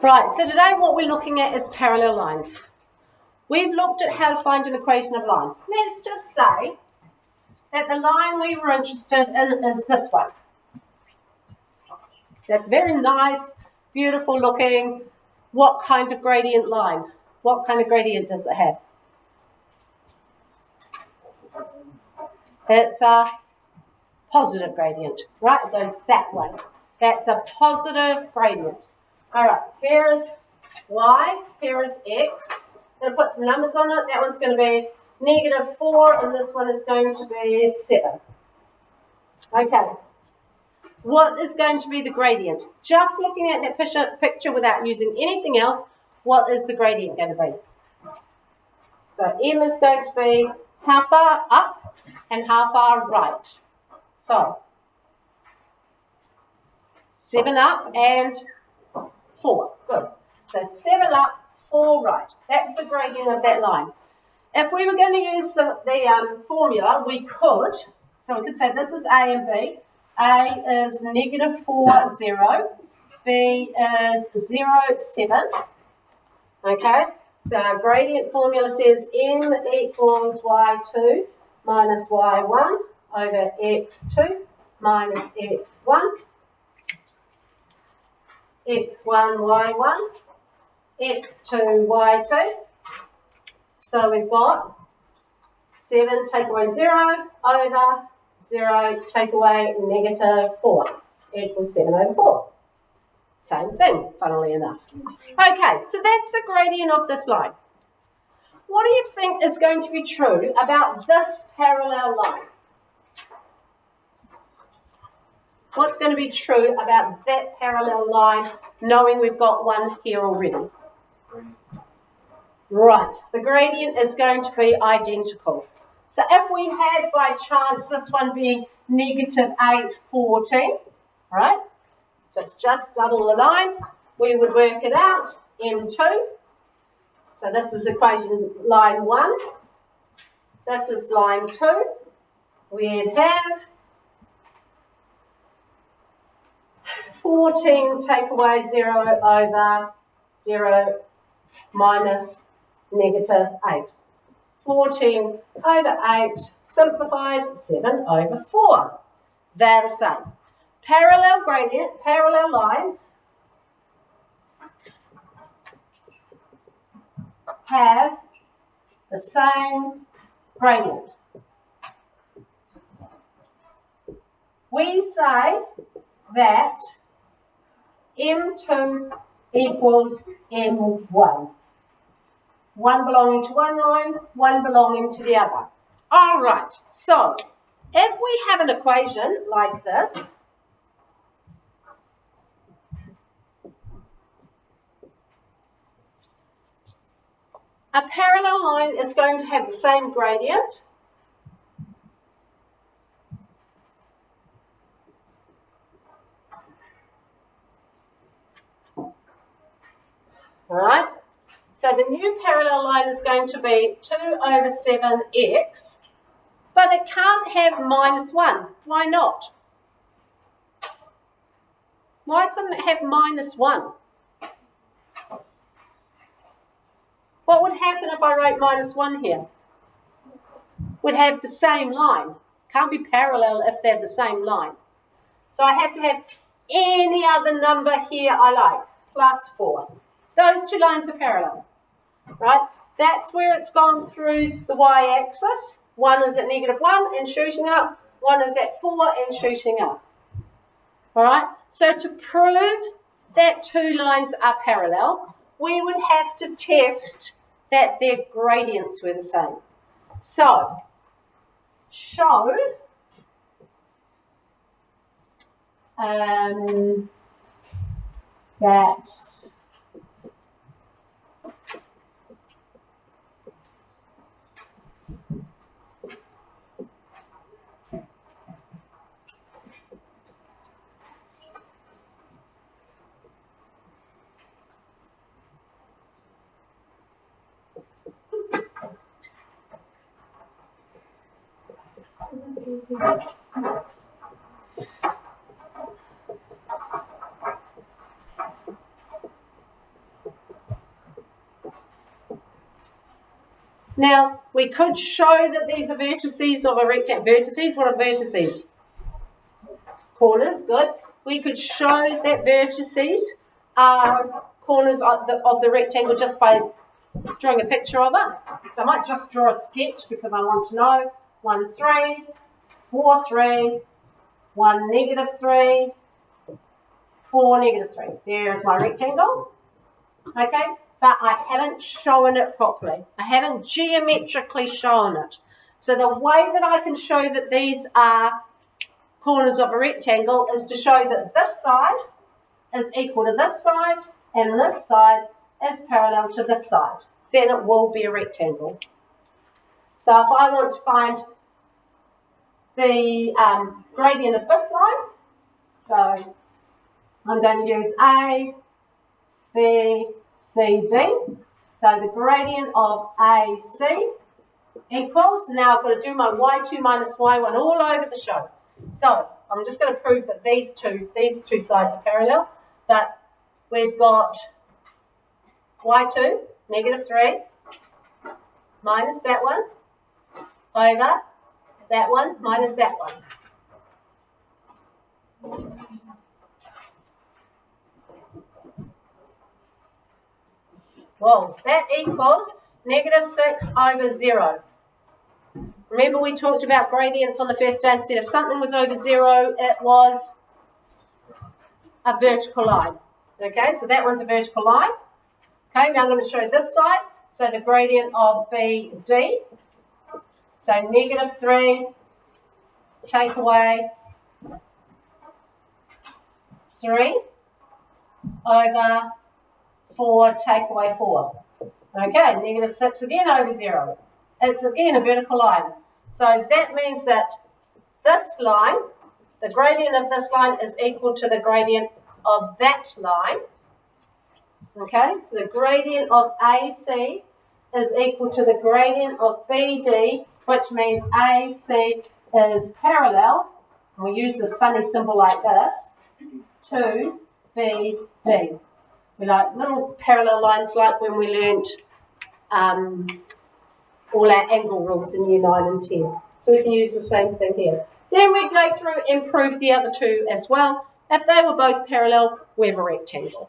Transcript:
Right, so today what we're looking at is parallel lines. We've looked at how to find an equation of line. Let's just say that the line we were interested in is this one. That's very nice, beautiful looking. What kind of gradient line? What kind of gradient does it have? It's a positive gradient, right? It goes that way. That's a positive gradient. All right, here is y, here is x. I'm going to put some numbers on it. That one's going to be -4, and this one is going to be 7. Okay. What is going to be the gradient? Just looking at that picture without using anything else, what is the gradient going to be? So m is going to be how far up and how far right. So 7 up and 4. Good. So 7 up, 4 right. That's the gradient of that line. If we were going to use the formula, we could. So we could say this is A and B. A is -4, 0. B is 0, 7. Okay. So our gradient formula says m equals y2 minus y1 over x2 minus x1. x1, y1, x2, y2. So we've got 7 take away 0 over 0 take away -4 equals 7 over 4. Same thing, funnily enough. Okay, so that's the gradient of this line. What do you think is going to be true about this parallel line? What's going to be true about that parallel line, knowing we've got one here already? Right, the gradient is going to be identical. So if we had by chance this one being -8, 14, right? So it's just double the line, we would work it out, m2. So this is equation line 1. This is line 2. We'd have 14 take away 0 over 0 minus -8. 14 over 8, simplified, 7 over 4. They're the same. Parallel gradient, parallel lines have the same gradient. We say that m2 equals m1. One belonging to one line, one belonging to the other. All right, so if we have an equation like this, a parallel line is going to have the same gradient. All right. So the new parallel line is going to be 2 over 7x, but it can't have -1. Why not? Why couldn't it have -1? What would happen if I wrote -1 here? Would have the same line. Can't be parallel if they're the same line. So I have to have any other number here I like, +4. Those two lines are parallel. Right? That's where it's gone through the y-axis. One is at -1 and shooting up. One is at 4 and shooting up. All right? So to prove that two lines are parallel, we would have to test that their gradients were the same. So, show that Now, we could show that these are vertices of a rectangle. Vertices, what are vertices? Corners, good. We could show that vertices are corners of the rectangle just by drawing a picture of it. So I might just draw a sketch because I want to know 1, 3, 4, 3, 1, -3, 4, -3. There's my rectangle. Okay, but I haven't shown it properly. I haven't geometrically shown it. So the way that I can show that these are corners of a rectangle is to show that this side is equal to this side and this side is parallel to this side. Then it will be a rectangle. So if I want to find the gradient of this line, so I'm going to use A, B, C, D. So the gradient of AC equals, now I've got to do my Y2 minus Y1 all over the show. So I'm just going to prove that these two sides are parallel, but we've got Y2, -3, minus that one, over that one, minus that one. Well, that equals -6 over 0. Remember we talked about gradients on the first day and said if something was over 0, it was a vertical line. Okay, so that one's a vertical line. Okay, now I'm going to show this side. So the gradient of BD. So -3, take away 3 over 4, take away 4. Okay, -6 again over 0. It's again a vertical line. So that means that this line, the gradient of this line is equal to the gradient of that line. Okay, so the gradient of AC is equal to the gradient of BD, which means AC is parallel, and we use this funny symbol like this, to BD. We like little parallel lines like when we learnt all our angle rules in Year 9 and 10. So we can use the same thing here. Then we go through and prove the other two as well. If they were both parallel, we have a rectangle.